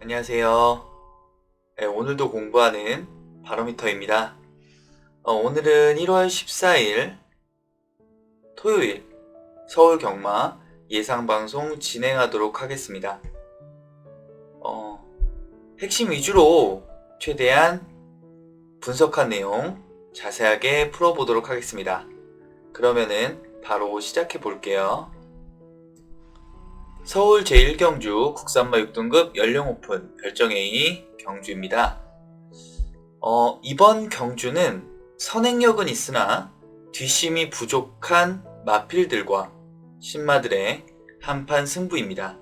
안녕하세요. 네, 오늘도 공부하는 바로미터입니다. 오늘은 1월 14일 토요일 서울 경마 예상방송 진행하도록 하겠습니다. 핵심 위주로 최대한 분석한 내용 자세하게 풀어보도록 하겠습니다. 그러면은 바로 시작해 볼게요. 서울 제1경주 국산마 6등급 연령 오픈 별정 A 경주입니다. 이번 경주는 선행력은 있으나 뒷심이 부족한 마필들과 신마들의 한판 승부입니다.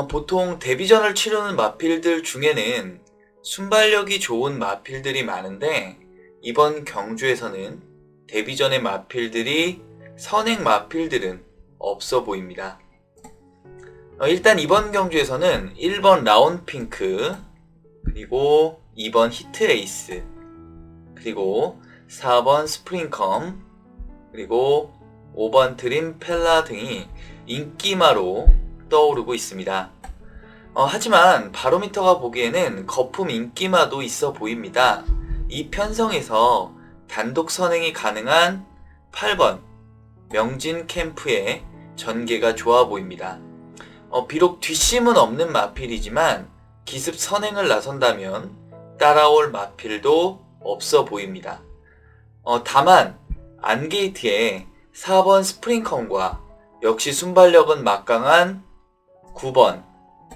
보통 데뷔전을 치르는 마필들 중에는 순발력이 좋은 마필들이 많은데 이번 경주에서는 데뷔전의 마필들이 선행 마필들은 없어 보입니다. 일단 이번 경주에서는 1번 라운핑크, 그리고 2번 히트에이스, 그리고 4번 스프링컴, 그리고 5번 드림펠라 등이 인기마로 떠오르고 있습니다. 하지만 바로미터가 보기에는 거품 인기마도 있어 보입니다. 이 편성에서 단독 선행이 가능한 8번 명진 캠프의 전개가 좋아 보입니다. 비록 뒷심은 없는 마필이지만 기습 선행을 나선다면 따라올 마필도 없어 보입니다. 다만 안게이트의 4번 스프링컴과 역시 순발력은 막강한 9번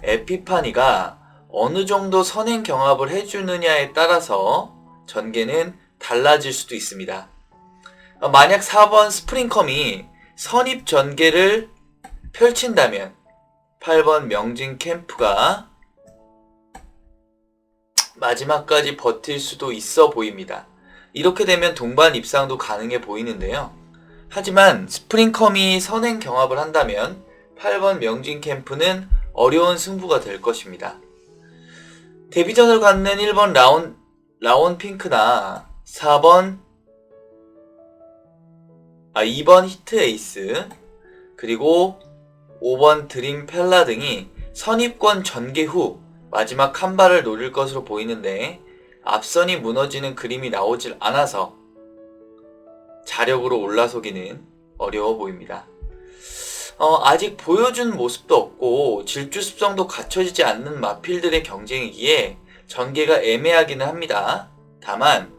에피파니가 어느 정도 선행 경합을 해주느냐에 따라서 전개는 달라질 수도 있습니다. 만약 4번 스프링컴이 선입 전개를 펼친다면 8번 명진 캠프가 마지막까지 버틸 수도 있어 보입니다. 이렇게 되면 동반 입상도 가능해 보이는데요. 하지만 스프링컴이 선행 경합을 한다면 8번 명진 캠프는 어려운 승부가 될 것입니다. 데뷔전을 갖는 1번 라온 핑크나 2번 히트 에이스, 그리고 5번 드림펠라 등이 선입권 전개 후 마지막 한 발을 노릴 것으로 보이는데 앞선이 무너지는 그림이 나오질 않아서 자력으로 올라서기는 어려워 보입니다. 아직 보여준 모습도 없고 질주 습성도 갖춰지지 않는 마필들의 경쟁이기에 전개가 애매하기는 합니다. 다만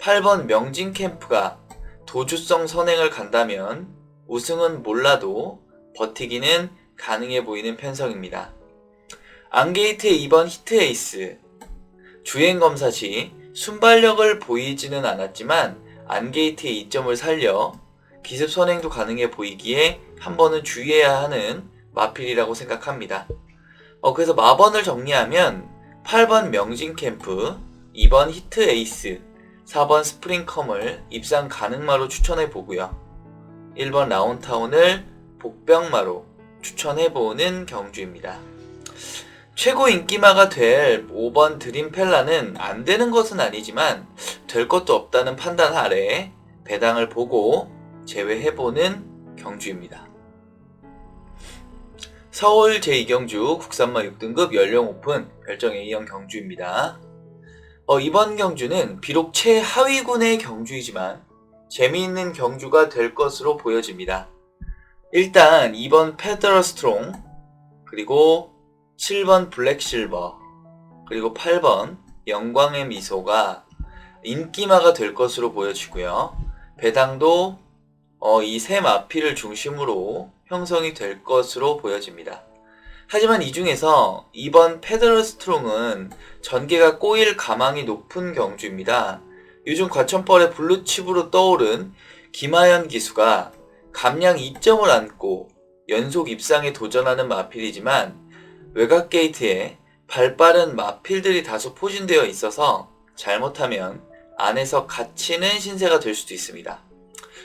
8번 명진 캠프가 도주성 선행을 간다면 우승은 몰라도 버티기는 가능해 보이는 편성입니다. 안게이트의 2번 히트에이스, 주행검사 시 순발력을 보이지는 않았지만 안게이트의 이점을 살려 기습 선행도 가능해 보이기에 한 번은 주의해야 하는 마필이라고 생각합니다. 그래서 마번을 정리하면 8번 명진캠프, 2번 히트에이스, 4번 스프링컴을 입상 가능마로 추천해 보고요. 1번 라운타운을 복병마로 추천해보는 경주입니다. 최고 인기마가 될 5번 드림펠라는 안되는 것은 아니지만 될 것도 없다는 판단 아래 배당을 보고 제외해보는 경주입니다. 서울 제2경주 국산마 6등급 연령 오픈 별정 A형 경주입니다. 이번 경주는 비록 최하위군의 경주이지만 재미있는 경주가 될 것으로 보여집니다. 일단 2번 페더러스트롱, 그리고 7번 블랙실버, 그리고 8번 영광의 미소가 인기마가 될 것으로 보여지고요. 배당도 이 세 마필을 중심으로 형성이 될 것으로 보여집니다. 하지만 이 중에서 2번 페더러스트롱은 전개가 꼬일 가망이 높은 경주입니다. 요즘 과천벌의 블루칩으로 떠오른 김하연 기수가 감량 2점을 안고 연속 입상에 도전하는 마필이지만 외곽 게이트에 발빠른 마필들이 다소 포진되어 있어서 잘못하면 안에서 갇히는 신세가 될 수도 있습니다.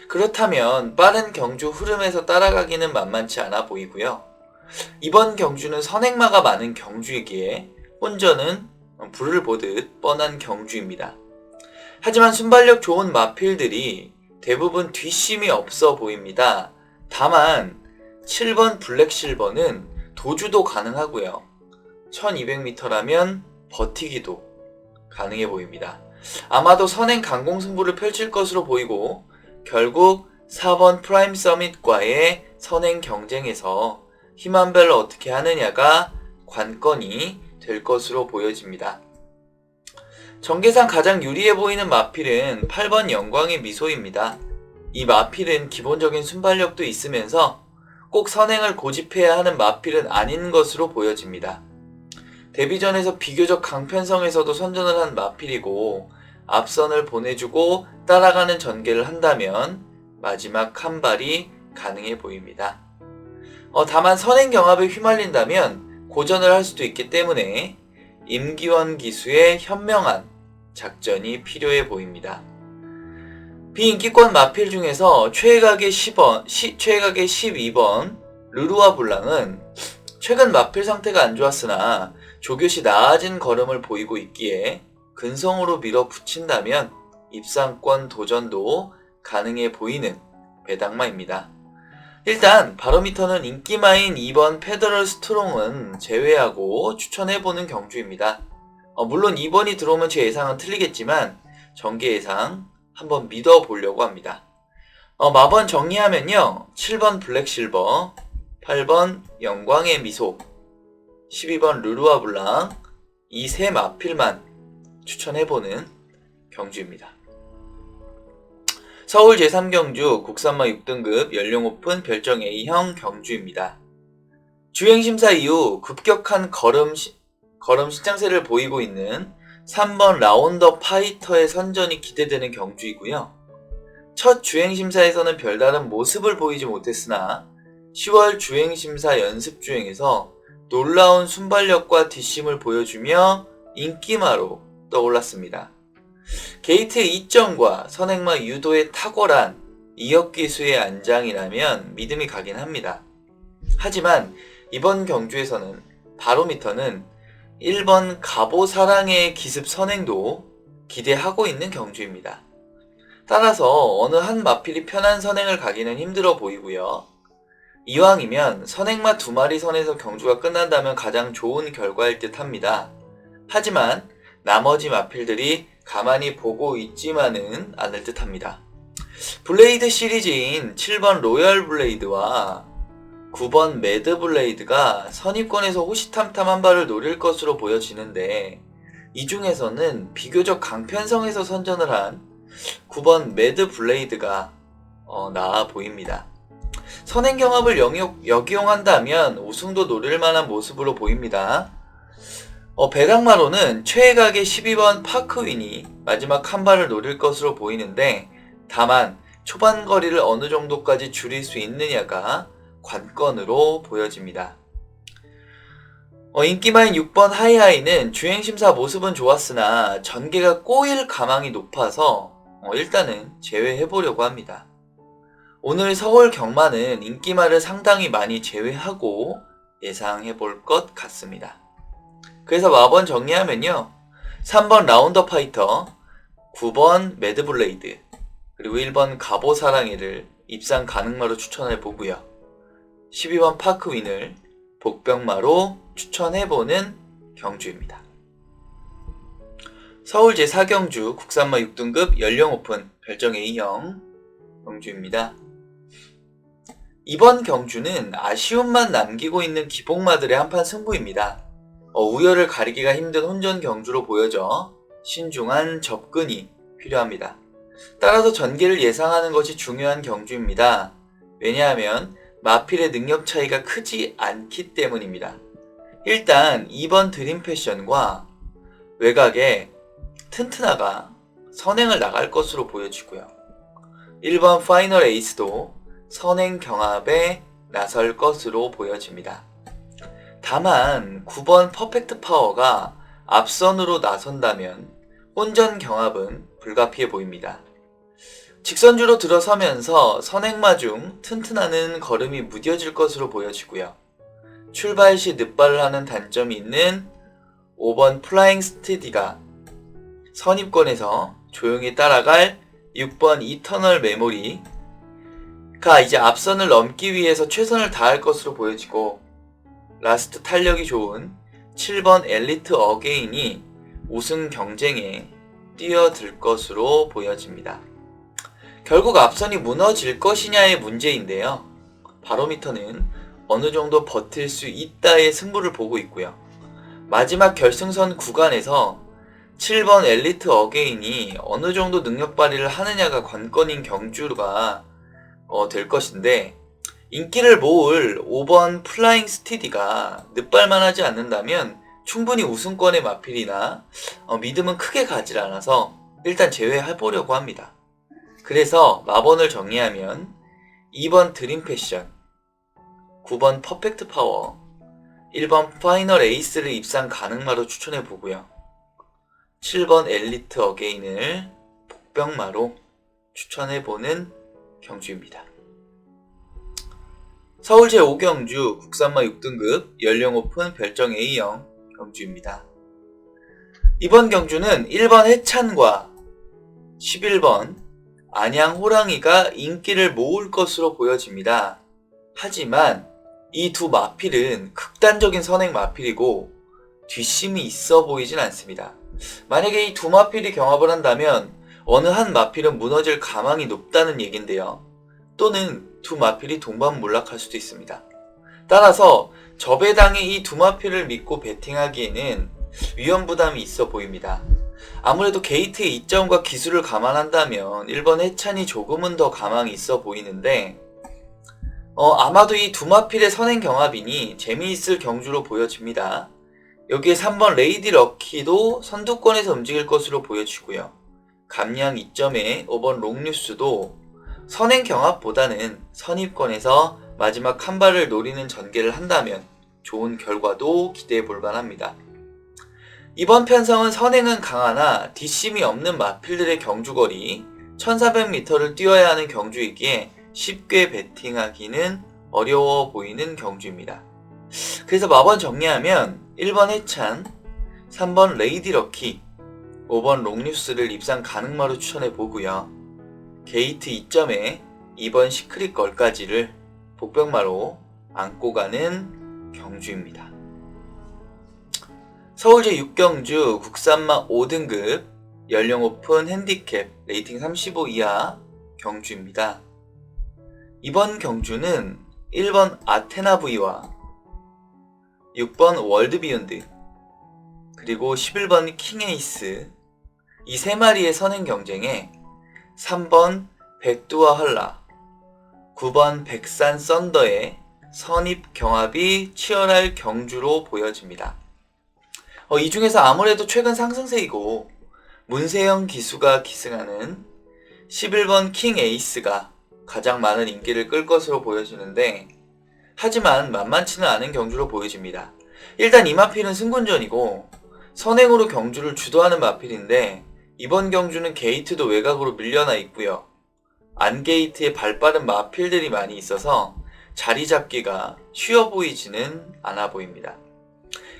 그렇다면 빠른 경주 흐름에서 따라가기는 만만치 않아 보이고요. 이번 경주는 선행마가 많은 경주이기에 혼전은 불을 보듯 뻔한 경주입니다. 하지만 순발력 좋은 마필들이 대부분 뒷심이 없어 보입니다. 다만 7번 블랙실버는 도주도 가능하고요. 1200m라면 버티기도 가능해 보입니다. 아마도 선행 강공 승부를 펼칠 것으로 보이고 결국 4번 프라임 서밋과의 선행 경쟁에서 힘한별로 어떻게 하느냐가 관건이 될 것으로 보여집니다. 전개상 가장 유리해 보이는 마필은 8번 영광의 미소입니다. 이 마필은 기본적인 순발력도 있으면서 꼭 선행을 고집해야 하는 마필은 아닌 것으로 보여집니다. 데뷔전에서 비교적 강편성에서도 선전을 한 마필이고 앞선을 보내주고 따라가는 전개를 한다면 마지막 한 발이 가능해 보입니다. 다만 선행 경합에 휘말린다면 고전을 할 수도 있기 때문에 임기원 기수의 현명한 작전이 필요해 보입니다. 비인기권 마필 중에서 최애각의 12번 르루아 블랑은 최근 마필 상태가 안 좋았으나 조교시 나아진 걸음을 보이고 있기에 근성으로 밀어붙인다면 입상권 도전도 가능해 보이는 배당마입니다. 일단 바로미터는 인기마인 2번 페더럴 스트롱은 제외하고 추천해보는 경주입니다. 물론 2번이 들어오면 제 예상은 틀리겠지만 전개 예상 한번 믿어보려고 합니다. 마번 정리하면요. 7번 블랙실버, 8번 영광의 미소, 12번 르루아 블랑 이 세 마필만 추천해보는 경주입니다. 서울 제3경주 국산마 6등급 연령 오픈 별정 A형 경주입니다. 주행심사 이후 급격한 걸음 신장세를 보이고 있는 3번 라운더 파이터의 선전이 기대되는 경주이고요. 첫 주행심사에서는 별다른 모습을 보이지 못했으나 10월 주행심사 연습주행에서 놀라운 순발력과 뒷심을 보여주며 인기마로 떠올랐습니다. 게이트의 이점과 선행마 유도의 탁월한 이역기수의 안장이라면 믿음이 가긴 합니다. 하지만 이번 경주에서는 바로미터는 1번 가보사랑의 기습 선행도 기대하고 있는 경주입니다. 따라서 어느 한 마필이 편한 선행을 가기는 힘들어 보이고요. 이왕이면 선행마 2마리 선에서 경주가 끝난다면 가장 좋은 결과일 듯 합니다. 하지만 나머지 마필들이 가만히 보고 있지만은 않을 듯 합니다. 블레이드 시리즈인 7번 로열 블레이드와 9번 매드 블레이드가 선입권에서 호시탐탐 한 발을 노릴 것으로 보여지는데 이 중에서는 비교적 강편성에서 선전을 한 9번 매드 블레이드가 나아 보입니다. 선행 경합을 역이용한다면 우승도 노릴 만한 모습으로 보입니다. 배당마로는 최애각의 12번 파크윈이 마지막 한 발을 노릴 것으로 보이는데 다만 초반 거리를 어느 정도까지 줄일 수 있느냐가 관건으로 보여집니다. 인기마인 6번 하이하이는 주행심사 모습은 좋았으나 전개가 꼬일 가망이 높아서 일단은 제외해보려고 합니다. 오늘 서울 경마는 인기마를 상당히 많이 제외하고 예상해볼 것 같습니다. 그래서 마번 정리하면요. 3번 라운더 파이터, 9번 매드블레이드, 그리고 1번 가보사랑이를 입상 가능마로 추천해보고요. 12번 파크윈을 복병마로 추천해보는 경주입니다. 서울 제4경주 국산마 6등급 연령 오픈 별정 A형 경주입니다. 이번 경주는 아쉬움만 남기고 있는 기복마들의 한판 승부입니다. 우열을 가리기가 힘든 혼전 경주로 보여져 신중한 접근이 필요합니다. 따라서 전개를 예상하는 것이 중요한 경주입니다. 왜냐하면 마필의 능력 차이가 크지 않기 때문입니다. 일단 2번 드림 패션과 외곽에 튼튼하가 선행을 나갈 것으로 보여지고요. 1번 파이널 에이스도 선행 경합에 나설 것으로 보여집니다. 다만 9번 퍼펙트 파워가 앞선으로 나선다면 혼전 경합은 불가피해 보입니다. 직선주로 들어서면서 선행마 중 튼튼하는 걸음이 무뎌질 것으로 보여지고요. 출발 시 늦발을 하는 단점이 있는 5번 플라잉 스티디가 선입권에서 조용히 따라갈 6번 이터널 메모리가 이제 앞선을 넘기 위해서 최선을 다할 것으로 보여지고 라스트 탄력이 좋은 7번 엘리트 어게인이 우승 경쟁에 뛰어들 것으로 보여집니다. 결국 앞선이 무너질 것이냐의 문제인데요. 바로미터는 어느 정도 버틸 수 있다의 승부를 보고 있고요. 마지막 결승선 구간에서 7번 엘리트 어게인이 어느 정도 능력 발휘를 하느냐가 관건인 경주가 될 것인데, 인기를 모을 5번 플라잉 스티디가 늦발만 하지 않는다면 충분히 우승권의 마필이나 믿음은 크게 가지 않아서 일단 제외해보려고 합니다. 그래서 마번을 정리하면 2번 드림 패션, 9번 퍼펙트 파워, 1번 파이널 에이스를 입상 가능마로 추천해보고요. 7번 엘리트 어게인을 복병마로 추천해보는 경주입니다. 서울 제5경주 국산마 6등급 연령 오픈 별정 A형 경주입니다. 이번 경주는 1번 해찬과 11번 안양 호랑이가 인기를 모을 것으로 보여집니다. 하지만 이 두 마필은 극단적인 선행 마필이고 뒷심이 있어 보이진 않습니다. 만약에 이 두 마필이 경합을 한다면 어느 한 마필은 무너질 가망이 높다는 얘긴데요. 또는 두 마필이 동반몰락할 수도 있습니다. 따라서 저배당의 이 두 마필을 믿고 베팅하기에는 위험부담이 있어 보입니다. 아무래도 게이트의 이점과 기술을 감안한다면 1번 해찬이 조금은 더 가망이 있어 보이는데 아마도 이 두 마필의 선행 경합이니 재미있을 경주로 보여집니다. 여기에 3번 레이디 럭키도 선두권에서 움직일 것으로 보여지고요. 감량 2점에 5번 롱뉴스도 선행 경합보다는 선입권에서 마지막 한 발을 노리는 전개를 한다면 좋은 결과도 기대해 볼 만합니다. 이번 편성은 선행은 강하나 뒷심이 없는 마필들의 경주거리 1400m를 뛰어야 하는 경주이기에 쉽게 베팅하기는 어려워 보이는 경주입니다. 그래서 마번 정리하면 1번 해찬, 3번 레이디 럭키, 5번 롱뉴스를 입상 가능마로 추천해 보고요. 게이트 2점에 2번 시크릿 걸까지를 복병마로 안고 가는 경주입니다. 서울 제6경주 국산마 5등급 연령 오픈 핸디캡 레이팅 35 이하 경주입니다. 이번 경주는 1번 아테나 V와 6번 월드 비욘드 그리고 11번 킹 에이스 이 세 마리의 선행 경쟁에 3번 백두와 헐라, 9번 백산 썬더의 선입 경합이 치열할 경주로 보여집니다. 이 중에서 아무래도 최근 상승세이고 문세영 기수가 기승하는 11번 킹 에이스가 가장 많은 인기를 끌 것으로 보여지는데, 하지만 만만치는 않은 경주로 보여집니다. 일단 이 마필은 승군전이고 선행으로 경주를 주도하는 마필인데 이번 경주는 게이트도 외곽으로 밀려나 있고요. 안게이트에 발빠른 마필들이 많이 있어서 자리 잡기가 쉬워 보이지는 않아 보입니다.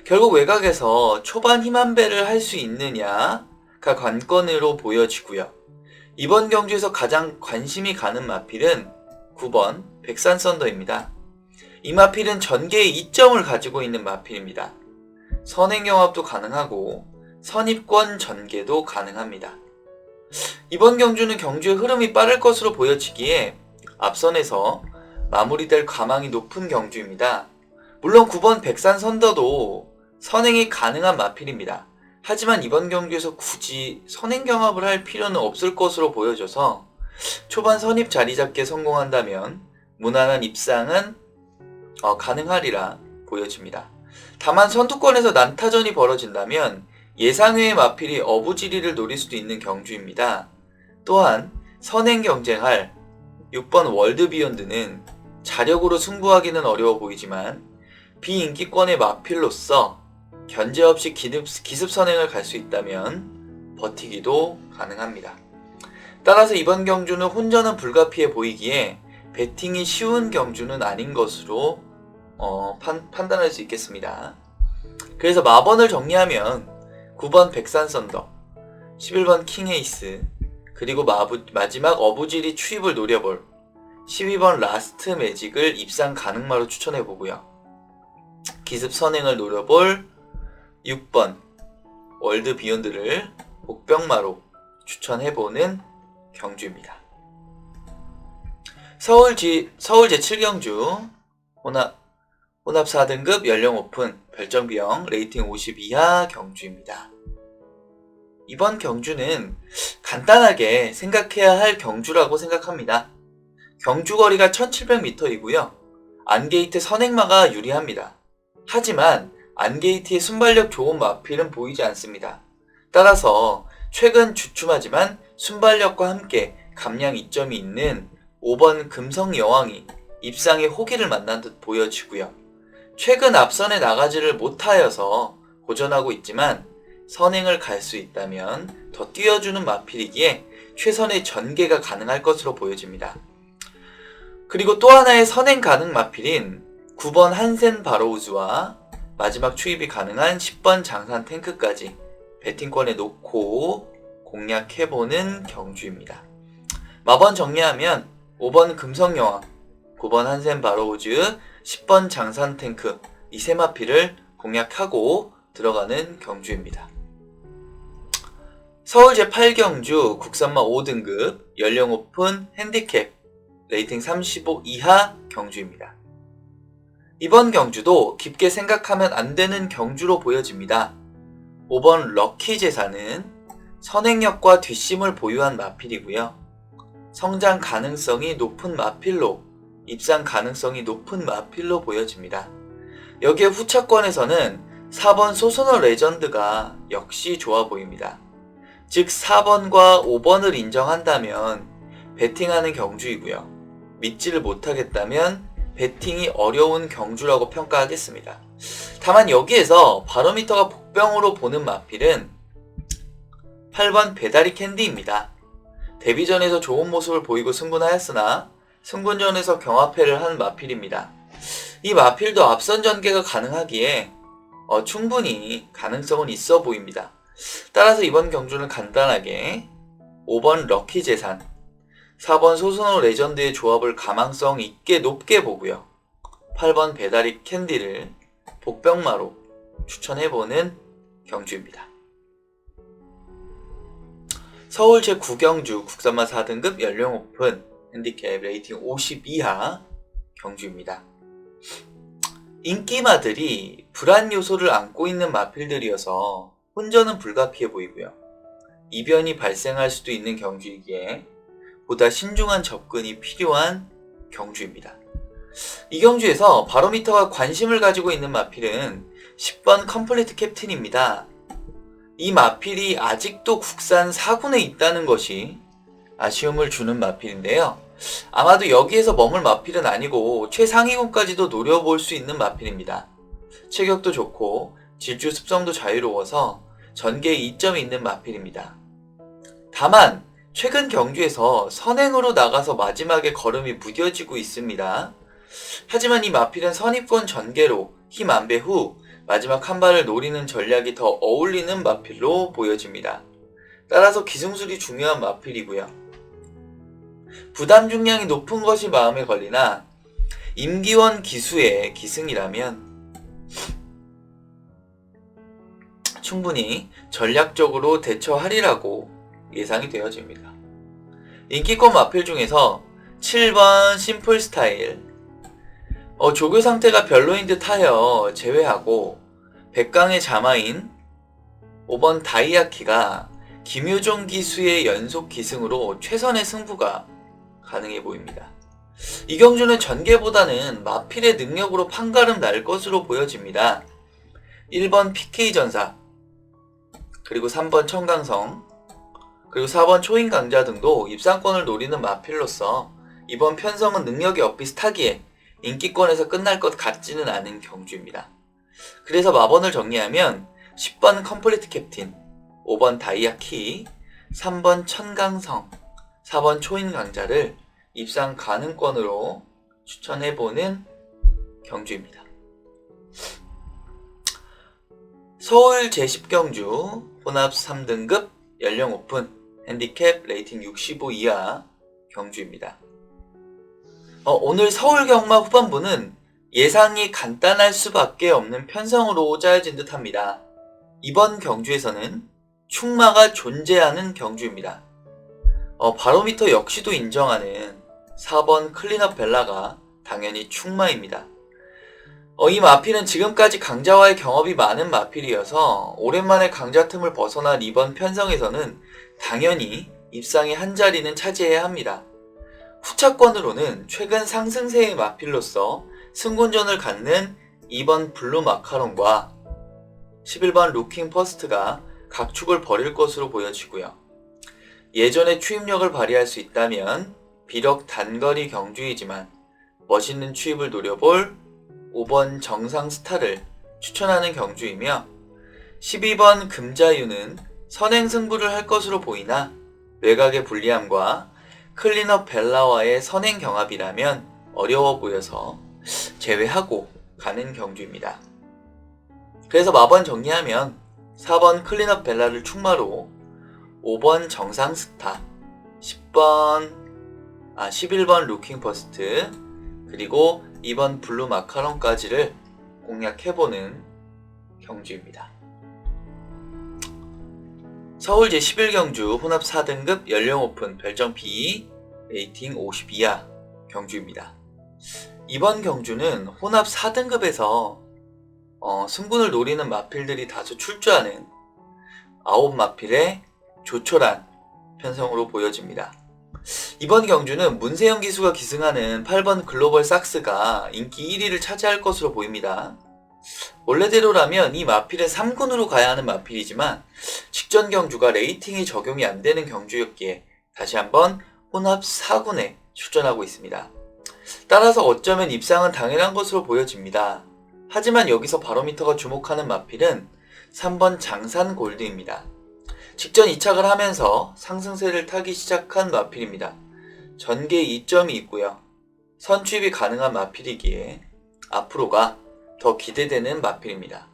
결국 외곽에서 초반 힘한배를 할 수 있느냐가 관건으로 보여지고요. 이번 경주에서 가장 관심이 가는 마필은 9번 백산 썬더입니다. 이 마필은 전개의 이점을 가지고 있는 마필입니다. 선행 경합도 가능하고 선입권 전개도 가능합니다. 이번 경주는 경주의 흐름이 빠를 것으로 보여지기에 앞선에서 마무리될 가망이 높은 경주입니다. 물론 9번 백산 썬더도 선행이 가능한 마필입니다. 하지만 이번 경주에서 굳이 선행 경합을 할 필요는 없을 것으로 보여져서 초반 선입 자리 잡기에 성공한다면 무난한 입상은 가능하리라 보여집니다. 다만 선두권에서 난타전이 벌어진다면 예상외의 마필이 어부지리를 노릴 수도 있는 경주입니다. 또한 선행 경쟁할 6번 월드 비욘드는 자력으로 승부하기는 어려워 보이지만 비인기권의 마필로서 견제 없이 기습 선행을 갈 수 있다면 버티기도 가능합니다. 따라서 이번 경주는 혼전은 불가피해 보이기에 배팅이 쉬운 경주는 아닌 것으로 판단할 수 있겠습니다. 그래서 마번을 정리하면 9번 백산 썬더, 11번 킹 에이스, 그리고 마지막 어부지리 추입을 노려볼 12번 라스트 매직을 입상 가능마로 추천해보고요. 기습 선행을 노려볼 6번 월드 비욘드를 복병마로 추천해보는 경주입니다. 서울 제7경주 혼합 4등급 연령 오픈 별점 B형 레이팅 50 이하 경주입니다. 이번 경주는 간단하게 생각해야 할 경주라고 생각합니다. 경주 거리가 1700m이고요. 안게이트 선행마가 유리합니다. 하지만 안게이트의 순발력 좋은 마필은 보이지 않습니다. 따라서 최근 주춤하지만 순발력과 함께 감량 이점이 있는 5번 금성여왕이 입상의 호기를 만난 듯 보여지고요. 최근 앞선에 나가지를 못하여서 고전하고 있지만 선행을 갈 수 있다면 더 뛰어주는 마필이기에 최선의 전개가 가능할 것으로 보여집니다. 그리고 또 하나의 선행 가능 마필인 9번 한센 바로우즈와 마지막 추입이 가능한 10번 장산 탱크까지 배팅권에 놓고 공략해보는 경주입니다. 마번 정리하면 5번 금성여왕, 9번 한센 바로우즈, 10번 장산 탱크 이 세 마필을 공략하고 들어가는 경주입니다. 서울 제8경주 국산마 5등급 연령 오픈 핸디캡 레이팅 35 이하 경주입니다. 이번 경주도 깊게 생각하면 안 되는 경주로 보여집니다. 5번 럭키 제사는 선행력과 뒷심을 보유한 마필이고요. 성장 가능성이 높은 마필로, 입상 가능성이 높은 마필로 보여집니다. 여기에 후차권에서는 4번 소소너 레전드가 역시 좋아 보입니다. 즉 4번과 5번을 인정한다면 배팅하는 경주이고요. 믿지를 못하겠다면 배팅이 어려운 경주라고 평가하겠습니다. 다만 여기에서 바로미터가 복병으로 보는 마필은 8번 배다리 캔디입니다. 데뷔전에서 좋은 모습을 보이고 승분하였으나 승분전에서 경합패를 한 마필입니다. 이 마필도 앞선 전개가 가능하기에 충분히 가능성은 있어 보입니다. 따라서 이번 경주는 간단하게 5번 럭키 재산, 4번 소소노 레전드의 조합을 가망성 있게 높게 보고요. 8번 배다리 캔디를 복병마로 추천해보는 경주입니다. 서울 제9경주 국산마 4등급 연령 오픈 핸디캡 레이팅 50 이하 경주입니다. 인기마들이 불안 요소를 안고 있는 마필들이어서 혼전은 불가피해 보이고요. 이변이 발생할 수도 있는 경주이기에 보다 신중한 접근이 필요한 경주입니다. 이 경주에서 바로미터가 관심을 가지고 있는 마필은 10번 컴플리트 캡틴입니다. 이 마필이 아직도 국산 4군에 있다는 것이 아쉬움을 주는 마필인데요. 아마도 여기에서 머물 마필은 아니고 최상위군까지도 노려볼 수 있는 마필입니다. 체격도 좋고 질주 습성도 자유로워서 전개에 이점이 있는 마필입니다. 다만 최근 경주에서 선행으로 나가서 마지막에 걸음이 무뎌지고 있습니다. 하지만 이 마필은 선입권 전개로 힘 안배 후 마지막 한 발을 노리는 전략이 더 어울리는 마필로 보여집니다. 따라서 기승술이 중요한 마필이고요. 부담 중량이 높은 것이 마음에 걸리나 임기원 기수의 기승이라면 충분히 전략적으로 대처하리라고 예상이 되어집니다. 인기권 마필 중에서 7번 심플 스타일, 조교 상태가 별로인 듯 하여 제외하고 백강의 자마인 5번 다이아키가 김효종 기수의 연속 기승으로 최선의 승부가 가능해 보입니다. 이 경주는 전개보다는 마필의 능력으로 판가름 날 것으로 보여집니다. 1번 PK전사, 그리고 3번 청강성, 그리고 4번 초인강자 등도 입상권을 노리는 마필로서 이번 편성은 능력이 엇비슷하기에 인기권에서 끝날 것 같지는 않은 경주입니다. 그래서 마번을 정리하면 10번 컴플리트 캡틴, 5번 다이아키, 3번 천강성, 4번 초인강자를 입상 가능권으로 추천해보는 경주입니다. 서울 제10경주 혼합 3등급 연령 오픈 핸디캡 레이팅 65 이하 경주입니다. 오늘 서울 경마 후반부는 예상이 간단할 수밖에 없는 편성으로 짜여진 듯 합니다. 이번 경주에서는 충마가 존재하는 경주입니다. 바로미터 역시도 인정하는 4번 클린업 벨라가 당연히 충마입니다. 이 마필은 지금까지 강자와의 경험이 많은 마필이어서 오랜만에 강자 틈을 벗어난 이번 편성에서는 당연히 입상의 한 자리는 차지해야 합니다. 후차권으로는 최근 상승세의 마필로서 승군전을 갖는 2번 블루 마카롱과 11번 루킹 퍼스트가 각축을 벌일 것으로 보여지고요. 예전의 추입력을 발휘할 수 있다면 비록 단거리 경주이지만 멋있는 추입을 노려볼 5번 정상 스타를 추천하는 경주이며 12번 금자유는 선행 승부를 할 것으로 보이나 외곽의 불리함과 클린업 벨라와의 선행 경합이라면 어려워 보여서 제외하고 가는 경주입니다. 그래서 마번 정리하면 4번 클린업 벨라를 충마로 5번 정상 스타, 11번 루킹 퍼스트, 그리고 2번 블루 마카롱까지를 공략해보는 경주입니다. 서울 제11경주 혼합 4등급 연령 오픈 별점 B 레이팅 50 이하 경주입니다. 이번 경주는 혼합 4등급에서 승군을 노리는 마필들이 다소 출조하는 9마필의 조촐한 편성으로 보여집니다. 이번 경주는 문세영 기수가 기승하는 8번 글로벌 삭스가 인기 1위를 차지할 것으로 보입니다. 원래대로라면 이 마필은 3군으로 가야 하는 마필이지만 직전 경주가 레이팅이 적용이 안 되는 경주였기에 다시 한번 혼합 4군에 출전하고 있습니다. 따라서 어쩌면 입상은 당연한 것으로 보여집니다. 하지만 여기서 바로미터가 주목하는 마필은 3번 장산 골드입니다. 직전 이착을 하면서 상승세를 타기 시작한 마필입니다. 전개 2점이 있고요. 선취입이 가능한 마필이기에 앞으로가 더 기대되는 마필입니다.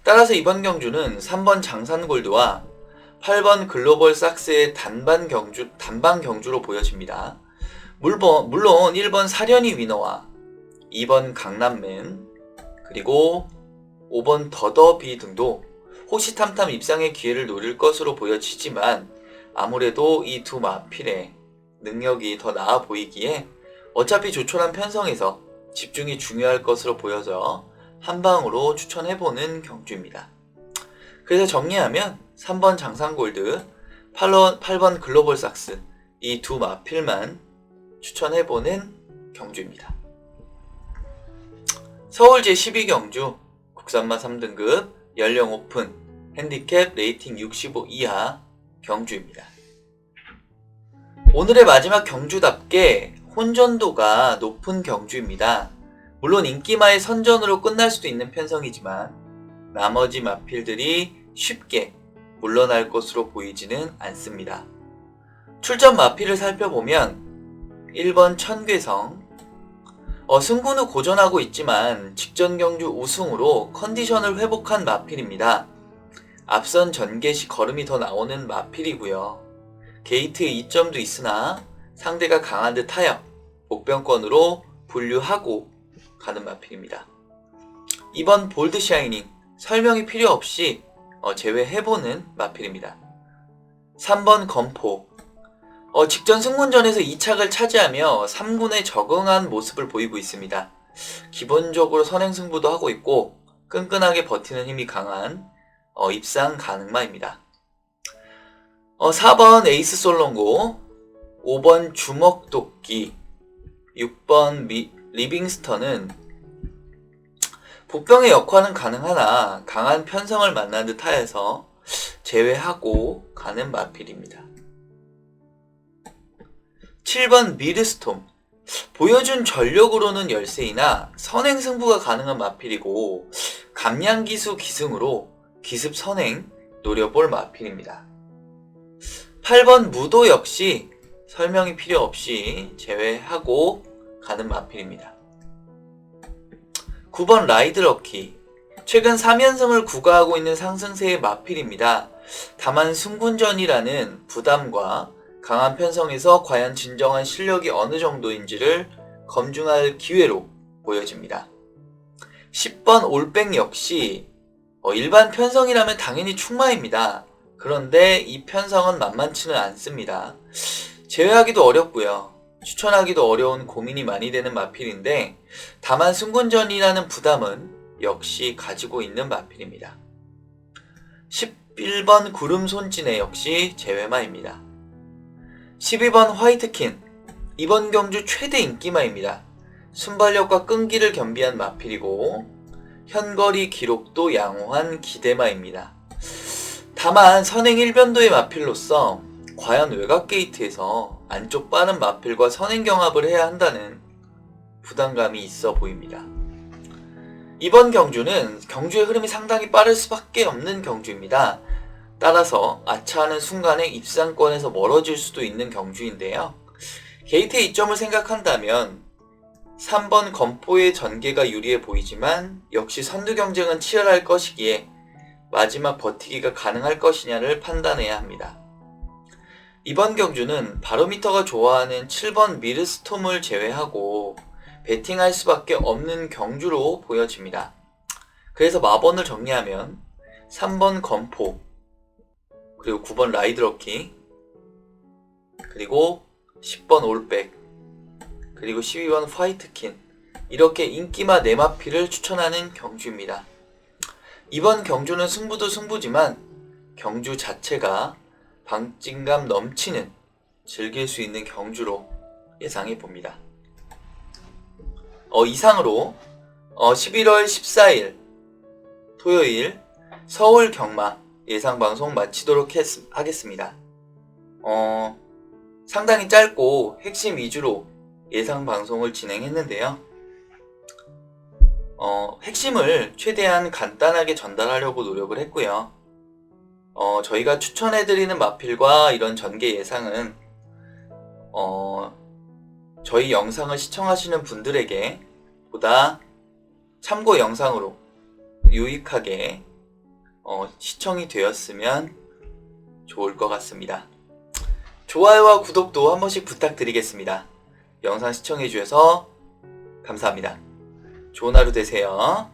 따라서 이번 경주는 3번 장산 골드와 8번 글로벌 삭스의 단방 경주로 보여집니다. 물론 1번 사련이 위너와 2번 강남맨 그리고 5번 더더비 등도 호시탐탐 입상의 기회를 노릴 것으로 보여지지만 아무래도 이 두 마필의 능력이 더 나아 보이기에 어차피 조촐한 편성에서 집중이 중요할 것으로 보여져 한방으로 추천해보는 경주입니다. 그래서 정리하면 3번 장산골드, 8번 글로벌 삭스 이 두 마필만 추천해보는 경주입니다. 서울 제12경주 국산마 3등급 연령 오픈 핸디캡 레이팅 65 이하 경주입니다. 오늘의 마지막 경주답게 혼전도가 높은 경주입니다. 물론 인기마의 선전으로 끝날 수도 있는 편성이지만 나머지 마필들이 쉽게 물러날 것으로 보이지는 않습니다. 출전 마필을 살펴보면 1번 천괴성 승군 후 고전하고 있지만 직전 경주 우승으로 컨디션을 회복한 마필입니다. 앞선 전개 시 걸음이 더 나오는 마필이고요. 게이트에 2점도 있으나 상대가 강한 듯하여 복병권으로 분류하고 가는 마필입니다. 2번 볼드 샤이닝 설명이 필요 없이 제외해보는 마필입니다. 3번 검포 직전 승군전에서 2착을 차지하며 3군에 적응한 모습을 보이고 있습니다. 기본적으로 선행승부도 하고 있고 끈끈하게 버티는 힘이 강한 입상 가능마입니다. 4번 에이스 솔롱고, 5번 주먹도끼, 6번 리빙스턴은 복병의 역할은 가능하나 강한 편성을 만난 듯 하여서 제외하고 가는 마필입니다. 7번 미드스톰 보여준 전력으로는 열세이나 선행 승부가 가능한 마필이고 감량기수 기승으로 기습 선행 노려볼 마필입니다. 8번 무도 역시 설명이 필요 없이 제외하고 가는 마필입니다. 9번 라이드럭키 최근 3연승을 구가하고 있는 상승세의 마필입니다. 다만 승군전이라는 부담과 강한 편성에서 과연 진정한 실력이 어느 정도인지를 검증할 기회로 보여집니다. 10번 올백 역시 일반 편성이라면 당연히 충마입니다. 그런데 이 편성은 만만치는 않습니다. 제외하기도 어렵고요. 추천하기도 어려운 고민이 많이 되는 마필인데 다만 승군전이라는 부담은 역시 가지고 있는 마필입니다. 11번 구름손진해 역시 제외마입니다. 12번 화이트킨, 이번 경주 최대 인기마입니다. 순발력과 끈기를 겸비한 마필이고 현거리 기록도 양호한 기대마입니다. 다만 선행 1변도의 마필로서 과연 외곽 게이트에서 안쪽 빠른 마필과 선행 경합을 해야 한다는 부담감이 있어 보입니다. 이번 경주는 경주의 흐름이 상당히 빠를 수밖에 없는 경주입니다. 따라서 아차하는 순간에 입상권에서 멀어질 수도 있는 경주인데요. 게이트의 이점을 생각한다면 3번 검포의 전개가 유리해 보이지만 역시 선두 경쟁은 치열할 것이기에 마지막 버티기가 가능할 것이냐를 판단해야 합니다. 이번 경주는 바로미터가 좋아하는 7번 미르스톰을 제외하고 배팅할 수밖에 없는 경주로 보여집니다. 그래서 마번을 정리하면 3번 검포, 그리고 9번 라이드럭키, 그리고 10번 올백, 그리고 12번 화이트킨, 이렇게 인기마 4마필을 추천하는 경주입니다. 이번 경주는 승부도 승부지만 경주 자체가 박진감 넘치는 즐길 수 있는 경주로 예상해 봅니다. 이상으로 11월 14일 토요일 서울 경마 예상방송 마치도록 하겠습니다. 상당히 짧고 핵심 위주로 예상방송을 진행했는데요. 핵심을 최대한 간단하게 전달하려고 노력을 했고요. 저희가 추천해드리는 마필과 이런 전개 예상은 저희 영상을 시청하시는 분들에게 보다 참고 영상으로 유익하게 시청이 되었으면 좋을 것 같습니다. 좋아요와 구독도 한 번씩 부탁드리겠습니다. 영상 시청해주셔서 감사합니다. 좋은 하루 되세요.